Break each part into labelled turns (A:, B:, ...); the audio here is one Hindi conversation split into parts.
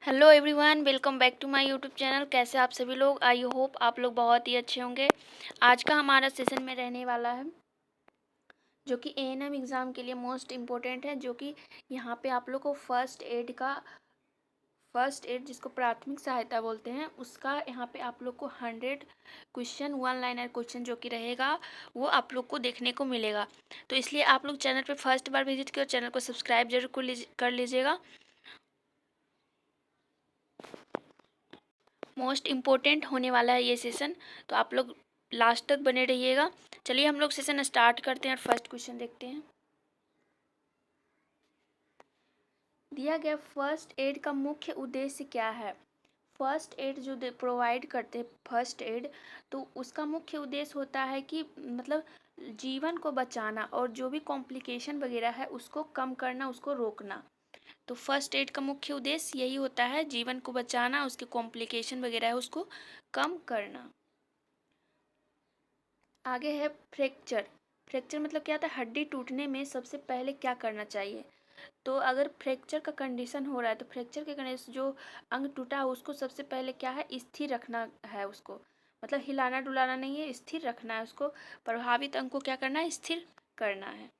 A: Hello everyone, welcome back to my YouTube channel. कैसे आप सभी लोग? आई होप आप लोग बहुत ही अच्छे होंगे। आज का हमारा सेशन में रहने वाला है जो कि एएनएम एग्ज़ाम के लिए मोस्ट इम्पोर्टेंट है, जो कि यहाँ पे आप लोग को फर्स्ट एड जिसको प्राथमिक सहायता बोलते हैं उसका यहाँ पे आप लोग को 100 क्वेश्चन, वन लाइनर क्वेश्चन जो कि रहेगा वो आप लोग को देखने को मिलेगा। तो इसलिए आप लोग चैनल पे फर्स्ट बार विजिट किए और चैनल को सब्सक्राइब जरूर कर लीजिएगा। मोस्ट इम्पोर्टेंट होने वाला है ये सेशन, तो आप लोग लास्ट तक बने रहिएगा। चलिए हम लोग सेशन स्टार्ट करते हैं और फर्स्ट क्वेश्चन देखते हैं। दिया गया फर्स्ट एड का मुख्य उद्देश्य क्या है? फर्स्ट एड जो प्रोवाइड करते हैं फर्स्ट एड, तो उसका मुख्य उद्देश्य होता है कि मतलब जीवन को बचाना और जो भी कॉम्प्लिकेशन वगैरह है उसको कम करना, उसको रोकना। तो फर्स्ट एड का मुख्य उद्देश्य यही होता है, जीवन को बचाना, उसके कॉम्प्लिकेशन वगैरह है उसको कम करना। आगे है फ्रैक्चर। फ्रैक्चर मतलब क्या होता है? हड्डी टूटने में सबसे पहले क्या करना चाहिए? तो अगर फ्रैक्चर का कंडीशन हो रहा है तो फ्रैक्चर के कंडीशन जो अंग टूटा है उसको सबसे पहले क्या है? स्थिर रखना है उसको, मतलब हिलाना डुलाना नहीं है, स्थिर रखना है उसको। प्रभावित अंग को क्या करना है? स्थिर करना है।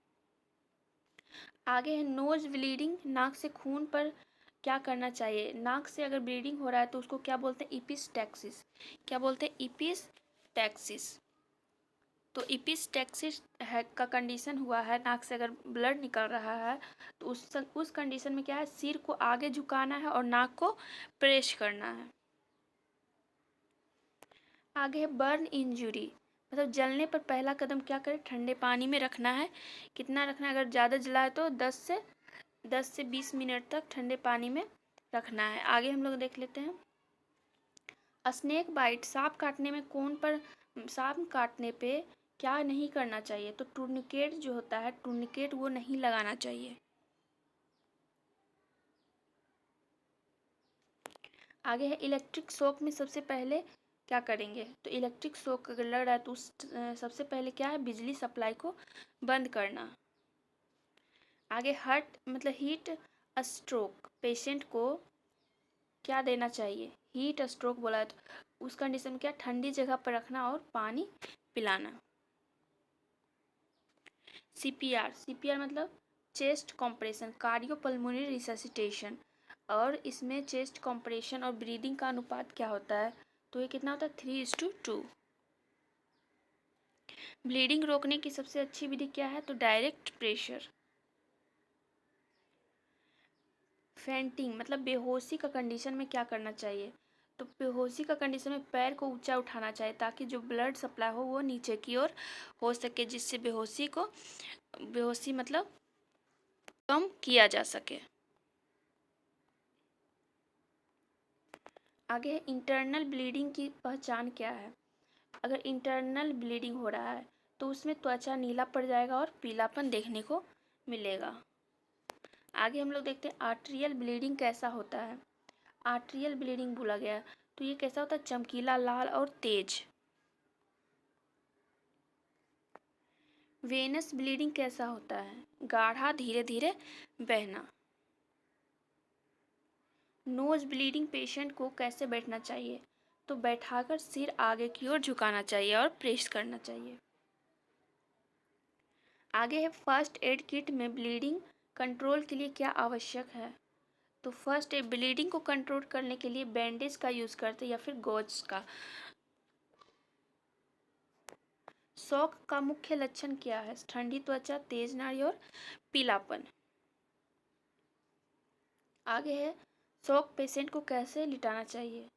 A: आगे है नोज ब्लीडिंग। नाक से खून पर क्या करना चाहिए? नाक से अगर ब्लीडिंग हो रहा है तो उसको क्या बोलते हैं? इपिस्टैक्सिस। क्या बोलते हैं? इपिस्टैक्सिस। तो इपिस्टैक्सिस है का कंडीशन हुआ है, नाक से अगर ब्लड निकल रहा है तो उस कंडीशन में क्या है? सिर को आगे झुकाना है और नाक को प्रेस करना है। आगे है बर्न इंजुरी, मतलब जलने पर पहला कदम क्या करें? ठंडे पानी में रखना है। कितना रखना है? अगर ज़्यादा जला है तो 10 से 20 मिनट तक ठंडे पानी में रखना है। आगे हम लोग देख लेते हैं स्नेक बाइट। सांप काटने पे क्या नहीं करना चाहिए? तो टूर्निकेट जो होता है, टूर्निकेट वो नहीं लगाना चाहिए। आगे है इलेक्ट्रिक शॉक में सबसे पहले क्या करेंगे? तो इलेक्ट्रिक शॉक अगर लग रहा है तो सबसे पहले क्या है? बिजली सप्लाई को बंद करना। आगे हीट स्ट्रोक पेशेंट को क्या देना चाहिए? हीट स्ट्रोक बोला है तो उस कंडीशन में क्या? ठंडी जगह पर रखना और पानी पिलाना। सीपीआर मतलब चेस्ट कॉम्प्रेशन, कार्डियोपल्मोनरी रिससिटेशन। और इसमें चेस्ट कॉम्प्रेशन और ब्रीदिंग का अनुपात क्या होता है? तो ये कितना होता है? 3:2। ब्लीडिंग रोकने की सबसे अच्छी विधि क्या है? तो डायरेक्ट प्रेशर। फेंटिंग मतलब बेहोशी का कंडीशन में क्या करना चाहिए? तो बेहोशी का कंडीशन में पैर को ऊंचा उठाना चाहिए ताकि जो ब्लड सप्लाई हो वो नीचे की ओर हो सके, जिससे बेहोशी मतलब कम किया जा सके। आगे है इंटरनल ब्लीडिंग की पहचान क्या है? अगर इंटरनल ब्लीडिंग हो रहा है तो उसमें त्वचा नीला पड़ जाएगा और पीलापन देखने को मिलेगा। आगे हम लोग देखते हैं आर्ट्रियल ब्लीडिंग कैसा होता है। आर्ट्रियल ब्लीडिंग बोला गया तो ये कैसा होता है? चमकीला, लाल और तेज। वेनस ब्लीडिंग कैसा होता है? गाढ़ा, धीरे धीरे बहना। नोज ब्लीडिंग पेशेंट को कैसे बैठना चाहिए? तो बैठाकर सिर आगे की ओर झुकाना चाहिए और प्रेस करना चाहिए। आगे है फर्स्ट एड किट में ब्लीडिंग कंट्रोल के लिए क्या आवश्यक है? तो फर्स्ट एड ब्लीडिंग को कंट्रोल करने के लिए बैंडेज का यूज़ करते हैं या फिर गॉज का। शॉक का मुख्य लक्षण क्या है? ठंडी त्वचा, तेज नाड़ी और पीलापन। आगे है शॉक पेशेंट को कैसे लिटाना चाहिए?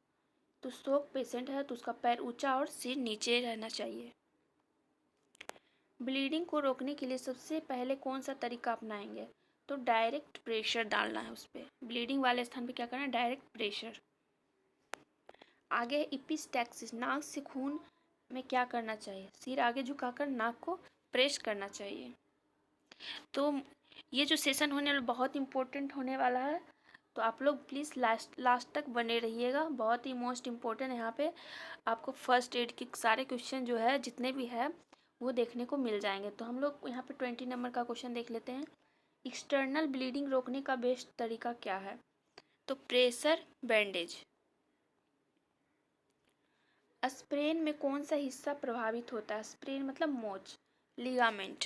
A: तो शॉक पेशेंट है तो उसका पैर ऊंचा और सिर नीचे रहना चाहिए। ब्लीडिंग को रोकने के लिए सबसे पहले कौन सा तरीका अपनाएंगे? तो डायरेक्ट प्रेशर डालना है उस पर, ब्लीडिंग वाले स्थान पे क्या करना है? Direct pressure. आगे है इपिस्टैक्सिस। नाक से खून में क्या करना चाहिए? सिर आगे झुकाकर नाक को प्रेस करना चाहिए। तो ये जो सेशन होने वाला बहुत इंपॉर्टेंट होने वाला है, तो आप लोग प्लीज़ लास्ट तक बने रहिएगा। बहुत ही मोस्ट इम्पोर्टेंट यहाँ पे आपको फर्स्ट एड के सारे क्वेश्चन जो है जितने भी है वो देखने को मिल जाएंगे। तो हम लोग यहाँ पे 20 नंबर का क्वेश्चन देख लेते हैं। एक्सटर्नल ब्लीडिंग रोकने का बेस्ट तरीका क्या है? तो प्रेशर बैंडेज। स्प्रेन में कौन सा हिस्सा प्रभावित होता है? स्प्रेन मतलब मोच, लिगामेंट।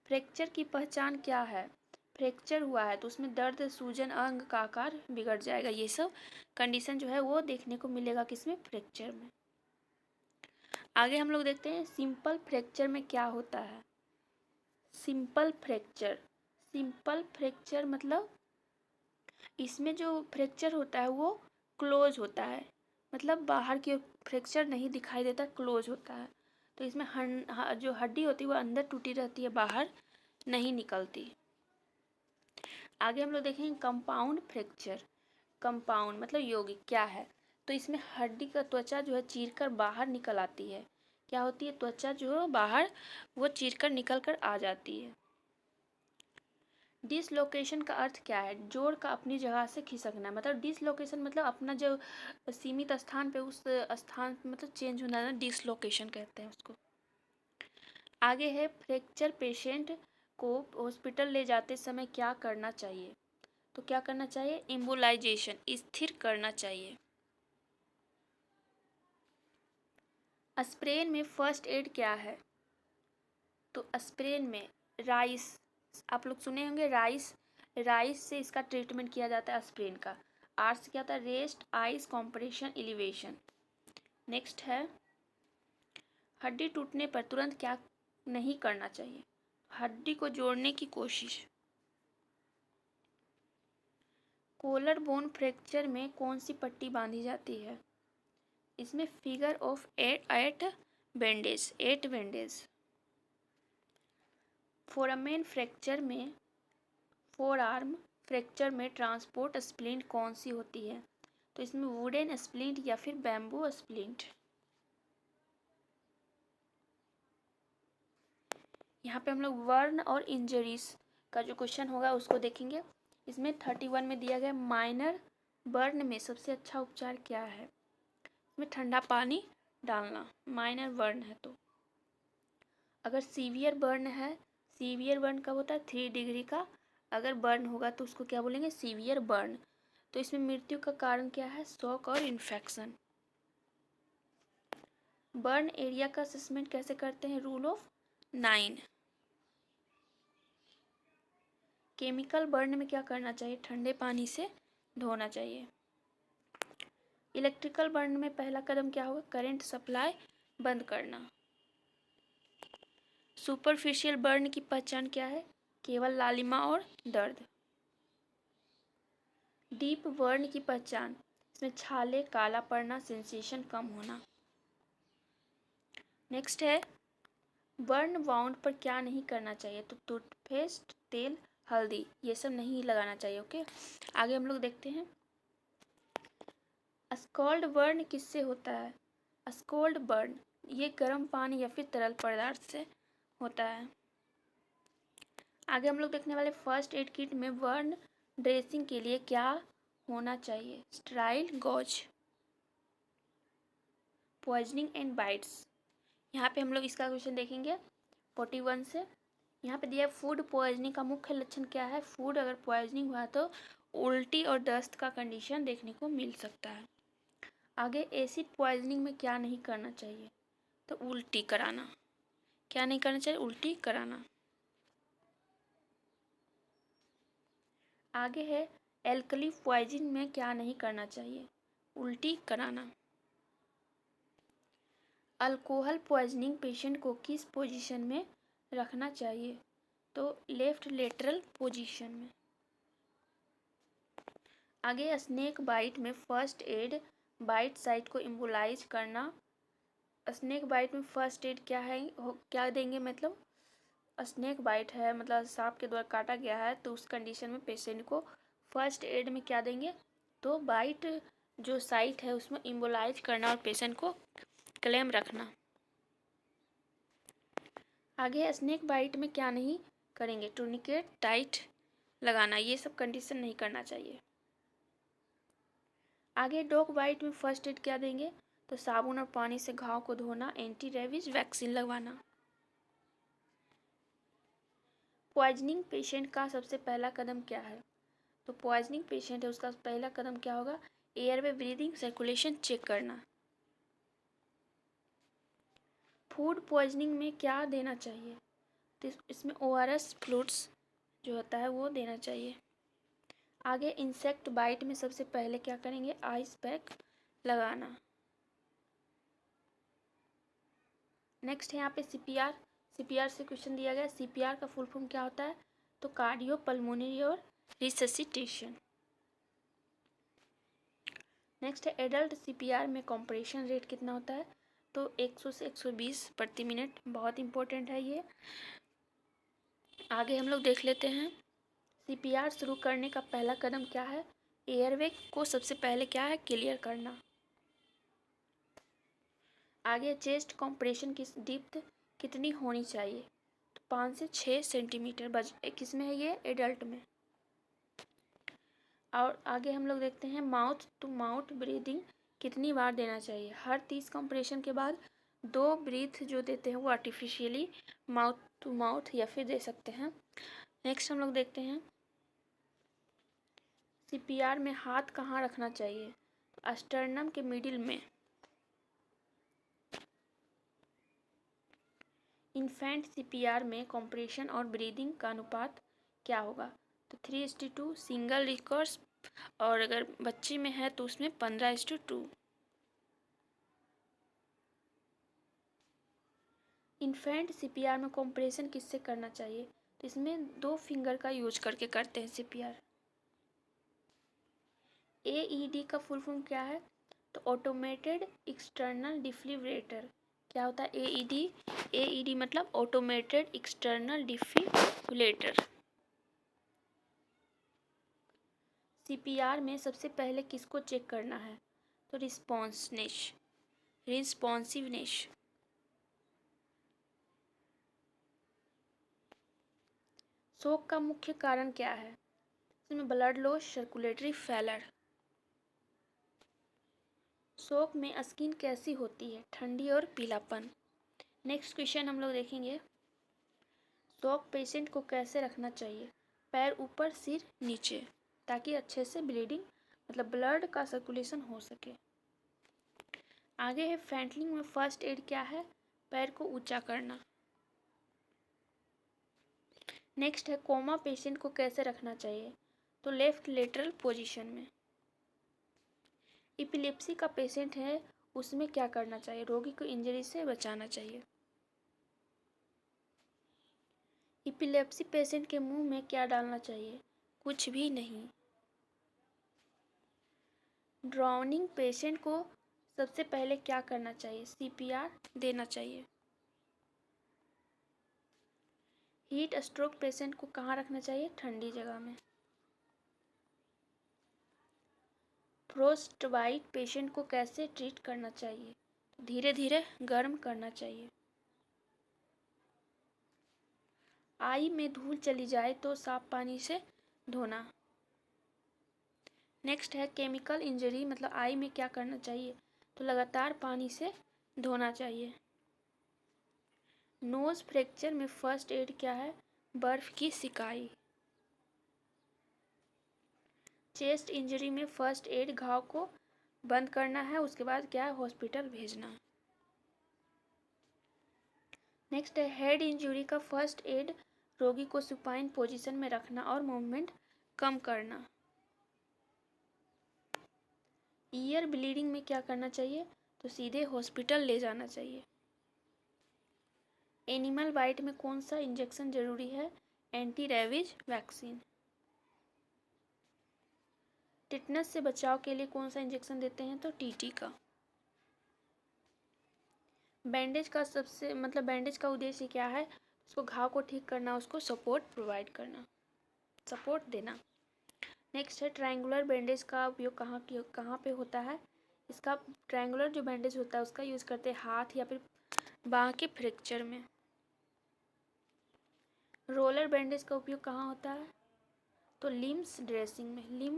A: फ्रैक्चर की पहचान क्या है? फ्रैक्चर हुआ है तो उसमें दर्द, सूजन, अंग का आकार बिगड़ जाएगा, ये सब कंडीशन जो है वो देखने को मिलेगा किसमें? फ्रैक्चर में। आगे हम लोग देखते हैं सिंपल फ्रैक्चर में क्या होता है। सिंपल फ्रैक्चर, सिंपल फ्रैक्चर मतलब इसमें जो फ्रैक्चर होता है वो क्लोज होता है, मतलब बाहर की फ्रैक्चर नहीं दिखाई देता, क्लोज होता है। तो इसमें जो हड्डी होती है वो अंदर टूटी रहती है, बाहर नहीं निकलती। आगे हम लोग देखेंगे कंपाउंड फ्रैक्चर। कंपाउंड मतलब यौगिक क्या है? तो इसमें हड्डी का त्वचा जो है चीरकर बाहर निकल आती है। क्या होती है? त्वचा जो बाहर वो चीरकर निकल कर आ जाती है। डिसलोकेशन का अर्थ क्या है? जोड़ का अपनी जगह से खिसकना, मतलब डिसलोकेशन मतलब अपना जो सीमित स्थान पे उस स्थान मतलब चेंज होना ना, डिसलोकेशन कहते हैं उसको। आगे है फ्रैक्चर पेशेंट को हॉस्पिटल ले जाते समय क्या करना चाहिए? तो क्या करना चाहिए? इम्बोलाइजेशन, स्थिर करना चाहिए। स्प्रेन में फर्स्ट एड क्या है? तो स्प्रेन में राइस, आप लोग सुने होंगे राइस, राइस से इसका ट्रीटमेंट किया जाता है स्प्रेन का। आर से क्या होता है? Rest, ice, compression, elevation. Next है हड्डी टूटने पर तुरंत क्या नहीं करना चाहिए? हड्डी को जोड़ने की कोशिश। कोलर बोन फ्रैक्चर में कौन सी पट्टी बांधी जाती है? इसमें figure of 8 bandage, 8 bandage. Foramen fracture में, फोर आर्म फ्रैक्चर में ट्रांसपोर्ट स्प्लिंट कौन सी होती है? तो इसमें वुडन स्प्लिंट या फिर बैम्बू स्प्लिंट। यहाँ पे हम लोग वर्न और इंजरीज का जो क्वेश्चन होगा उसको देखेंगे। इसमें 31 में दिया गया माइनर बर्न में सबसे अच्छा उपचार क्या है? इसमें ठंडा पानी डालना, माइनर बर्न है तो। अगर सीवियर बर्न है, सीवियर बर्न कब होता है? 3 डिग्री का अगर बर्न होगा तो उसको क्या बोलेंगे? Severe burn. तो इसमें मृत्यु का कारण क्या है? शॉक और इन्फेक्शन। बर्न एरिया का असेसमेंट कैसे करते हैं? Rule of 9। केमिकल बर्न में क्या करना चाहिए? ठंडे पानी से धोना चाहिए। इलेक्ट्रिकल बर्न में पहला कदम क्या होगा? करंट सप्लाई बंद करना। सुपरफिशियल बर्न की पहचान क्या है? केवल लालिमा और दर्द। डीप बर्न की पहचान, इसमें छाले, काला पड़ना, सेंसेशन कम होना। नेक्स्ट है बर्न वाउंड पर क्या नहीं करना चाहिए? तो टूथपेस्ट, तेल, हल्दी ये सब नहीं लगाना चाहिए। ओके, आगे हम लोग देखते हैं स्कॉल्ड बर्न किससे होता है? स्कॉल्ड बर्न ये गर्म पानी या फिर तरल पदार्थ से होता है। आगे हम लोग देखने वाले फर्स्ट एड किट में बर्न ड्रेसिंग के लिए क्या होना चाहिए? Sterile gauze, poisoning and bites. यहाँ पे हम लोग इसका क्वेश्चन देखेंगे 41 से। यहाँ पे दिया है फूड पॉइजनिंग का मुख्य लक्षण क्या है? फूड अगर पॉइजनिंग हुआ तो उल्टी और दस्त का कंडीशन देखने को मिल सकता है। आगे एसिड पॉइजनिंग में क्या नहीं करना चाहिए? तो उल्टी कराना। क्या नहीं करना चाहिए? उल्टी कराना। आगे है एल्कली पॉइजनिंग में क्या नहीं करना चाहिए? उल्टी कराना। अल्कोहल पॉइजनिंग पेशेंट को किस पोजीशन में रखना चाहिए? तो लेफ्ट लेटरल पोजीशन में। आगे स्नेक बाइट में फर्स्ट एड, बाइट साइट को इम्बोलाइज करना। स्नेक बाइट में फर्स्ट एड क्या है? क्या देंगे? मतलब स्नेक बाइट है, मतलब सांप के द्वारा काटा गया है, तो उस कंडीशन में पेशेंट को फर्स्ट एड में क्या देंगे? तो बाइट जो साइट है उसमें इम्बोलाइज करना और पेशेंट को क्लेम रखना। आगे स्नेक बाइट में क्या नहीं करेंगे? टूर्निकेट, टाइट लगाना, ये सब कंडीशन नहीं करना चाहिए। आगे डॉग बाइट में फर्स्ट एड क्या देंगे? तो साबुन और पानी से घाव को धोना, एंटी रेबीज वैक्सीन लगवाना। पॉइजनिंग पेशेंट का सबसे पहला कदम क्या है? तो पॉइजनिंग पेशेंट है उसका पहला कदम क्या होगा, एयरवे, ब्रीदिंग, सर्कुलेशन चेक करना। फूड पॉइजनिंग में क्या देना चाहिए, तो इसमें ORS फ्लूइड्स जो होता है वो देना चाहिए। आगे इंसेक्ट बाइट में सबसे पहले क्या करेंगे, आइस पैक लगाना। नेक्स्ट है यहाँ पे CPR से क्वेश्चन दिया गया। CPR का फुल फॉर्म क्या होता है, तो कार्डियो पल्मोनरी और रिससिटेशन। नेक्स्ट है एडल्ट CPR में कंप्रेशन रेट कितना होता है, तो 100 से 120 प्रति मिनट, बहुत इंपॉर्टेंट है ये। आगे हम लोग देख लेते हैं CPR शुरू करने का पहला कदम क्या है, एयरवे को सबसे पहले क्या है, क्लियर करना। आगे चेस्ट कंप्रेशन की डेप्थ कितनी होनी चाहिए, तो 5 से 6 सेंटीमीटर। किसमें है ये, एडल्ट में। और आगे हम लोग देखते हैं माउथ टू माउथ ब्रीदिंग कितनी बार देना चाहिए। हर 30 कंप्रेशन के बाद 2 ब्रीथ जो देते हैं वो आर्टिफिशियली माउथ टू माउथ या फिर दे सकते हैं। नेक्स्ट हम लोग देखते हैं CPR में हाथ कहाँ रखना चाहिए, अस्टर्नम के मिडिल में। इन्फेंट CPR में कंप्रेशन और ब्रीदिंग का अनुपात क्या होगा, तो 3:2 सिंगल रिकॉर्स, और अगर बच्ची में है तो उसमें 15:2। इन्फेंट CPR में कंप्रेशन किससे करना चाहिए, तो इसमें 2 फिंगर का यूज करके करते हैं CPR। AED का फुल फॉर्म क्या है, तो ऑटोमेटेड एक्सटर्नल डिफिब्रिलेटर। क्या होता है AED मतलब ऑटोमेटेड एक्सटर्नल डिफिब्रिलेटर। CPR में सबसे पहले किसको चेक करना है, तो रिस्पॉन्सिवनेस। शोक का मुख्य कारण क्या है, इसमें ब्लड लॉस, सर्कुलेटरी फेलर। शोक में स्किन कैसी होती है, ठंडी और पीलापन। नेक्स्ट क्वेश्चन हम लोग देखेंगे, शोक पेशेंट को कैसे रखना चाहिए, पैर ऊपर सिर नीचे, ताकि अच्छे से ब्लीडिंग मतलब ब्लड का सर्कुलेशन हो सके। आगे है फैंटलिंग में फर्स्ट एड क्या है, पैर को ऊंचा करना। नेक्स्ट है कोमा पेशेंट को कैसे रखना चाहिए, तो लेफ्ट लेटरल पोजीशन में। इपिलेप्सी का पेशेंट है उसमें क्या करना चाहिए, रोगी को इंजरी से बचाना चाहिए। इपिलेप्सी पेशेंट के मुंह में क्या डालना चाहिए, कुछ भी नहीं। ड्राउनिंग पेशेंट को सबसे पहले क्या करना चाहिए, CPR देना चाहिए। हीट स्ट्रोक पेशेंट को कहाँ रखना चाहिए, ठंडी जगह में। फ्रोस्टबाइट पेशेंट को कैसे ट्रीट करना चाहिए, धीरे धीरे गर्म करना चाहिए। आई में धूल चली जाए तो साफ पानी से धोना। नेक्स्ट है केमिकल इंजरी मतलब आई में क्या करना चाहिए, तो लगातार पानी से धोना चाहिए। नोज फ्रैक्चर में फर्स्ट एड क्या है, बर्फ की सिकाई। चेस्ट इंजरी में फर्स्ट एड घाव को बंद करना है, उसके बाद क्या है, हॉस्पिटल भेजना। नेक्स्ट है हेड इंजरी का फर्स्ट एड, रोगी को सुपाइन पोजीशन में रखना और मूवमेंट कम करना। ईयर ब्लीडिंग में क्या करना चाहिए, तो सीधे हॉस्पिटल ले जाना चाहिए। एनिमल बाइट में कौन सा इंजेक्शन जरूरी है, एंटी रेबीज वैक्सीन। टिटनस से बचाव के लिए कौन सा इंजेक्शन देते हैं, तो TT का। बैंडेज का उद्देश्य क्या है, उसको घाव को ठीक करना, उसको सपोर्ट प्रोवाइड करना, सपोर्ट देना। नेक्स्ट है ट्रायंगुलर बैंडेज का उपयोग कहाँ पे होता है, इसका ट्रायंगुलर जो बैंडेज होता है उसका यूज़ करते हैं हाथ या फिर बाँह के फ्रैक्चर में। रोलर बैंडेज का उपयोग कहाँ होता है, तो लिम्ब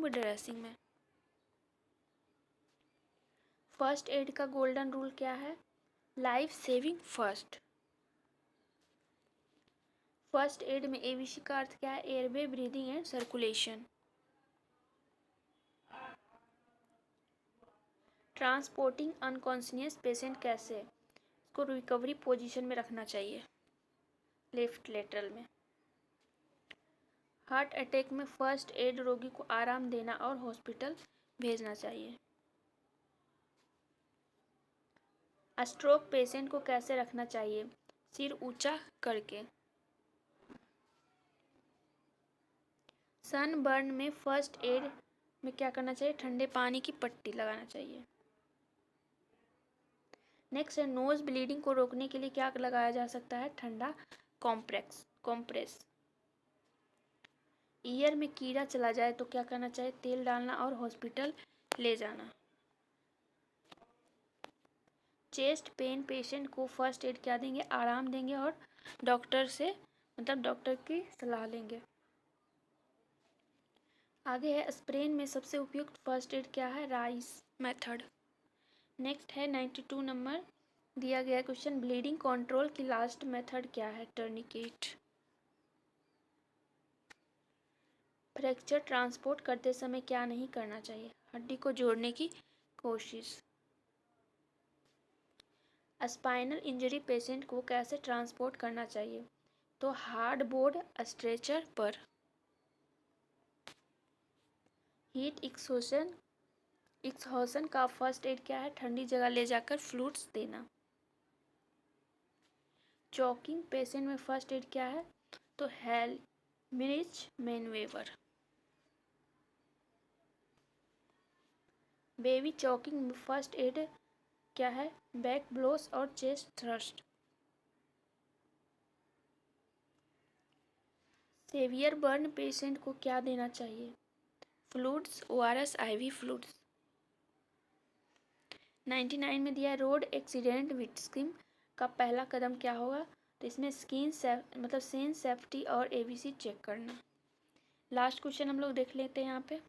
A: ड्रेसिंग में। फर्स्ट एड का गोल्डन रूल क्या है, life saving first. First aid में ABC का अर्थ क्या है, airway, breathing and circulation. Transporting unconscious patient कैसे, इसको रिकवरी पोजीशन में रखना चाहिए, लेफ्ट लेटरल में। हार्ट अटैक में फर्स्ट एड रोगी को आराम देना और हॉस्पिटल भेजना चाहिए। स्ट्रोक पेशेंट को कैसे रखना चाहिए, सिर ऊंचा करके। सनबर्न में फर्स्ट एड में क्या करना चाहिए, ठंडे पानी की पट्टी लगाना चाहिए। नेक्स्ट है नोज ब्लीडिंग को रोकने के लिए क्या लगाया जा सकता है, ठंडा कॉम्प्रेस। ईयर में कीड़ा चला जाए तो क्या करना चाहिए, तेल डालना और हॉस्पिटल ले जाना। चेस्ट पेन पेशेंट को फर्स्ट एड क्या देंगे, आराम देंगे और डॉक्टर की सलाह लेंगे। आगे है स्प्रेन में सबसे उपयुक्त फर्स्ट एड क्या है, राइस मेथड। नेक्स्ट है 92 नंबर दिया गया क्वेश्चन, ब्लीडिंग कंट्रोल की लास्ट मेथड क्या है, टर्निकेट। फ्रैक्चर ट्रांसपोर्ट करते समय क्या नहीं करना चाहिए, हड्डी को जोड़ने की कोशिश। स्पाइनल इंजरी पेशेंट को कैसे ट्रांसपोर्ट करना चाहिए, तो हार्ड बोर्ड स्ट्रेचर पर। हीट एक्सहॉशन का फर्स्ट एड क्या है, ठंडी जगह ले जाकर फ्लूइड्स देना। चॉकिंग पेशेंट में फर्स्ट एड क्या है, तो हेलमिंच मेनवेवर। बेबी चॉकिंग में फर्स्ट एड क्या है, बैक ब्लोस और chest thrust. Severe burn patient को क्या देना चाहिए, फ्लूइड्स, ORS, IV फ्लूइड्स। 99 में दिया रोड एक्सीडेंट विक्टिम का पहला कदम क्या होगा, तो इसमें सेन सेफ्टी और ABC चेक करना। लास्ट क्वेश्चन हम लोग देख लेते हैं यहाँ पे,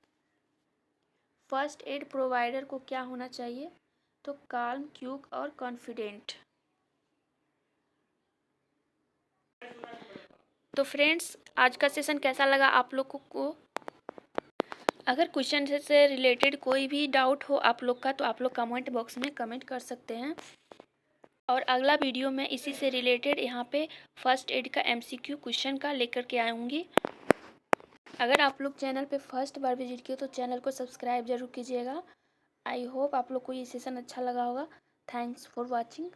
A: फर्स्ट एड प्रोवाइडर को क्या होना चाहिए, तो काल्म, क्यूक और कॉन्फिडेंट। तो फ्रेंड्स आज का सेशन कैसा लगा आप लोगों को, अगर क्वेश्चन से रिलेटेड कोई भी डाउट हो आप लोग का तो आप लोग कमेंट बॉक्स में कमेंट कर सकते हैं, और अगला वीडियो में इसी से रिलेटेड यहाँ पे फर्स्ट एड का MCQ क्वेश्चन का लेकर के आऊँगी। अगर आप लोग चैनल पे फर्स्ट बार विजिट किए तो चैनल को सब्सक्राइब जरूर कीजिएगा। आई होप आप लोग को ये सेशन अच्छा लगा होगा। Thanks for watching.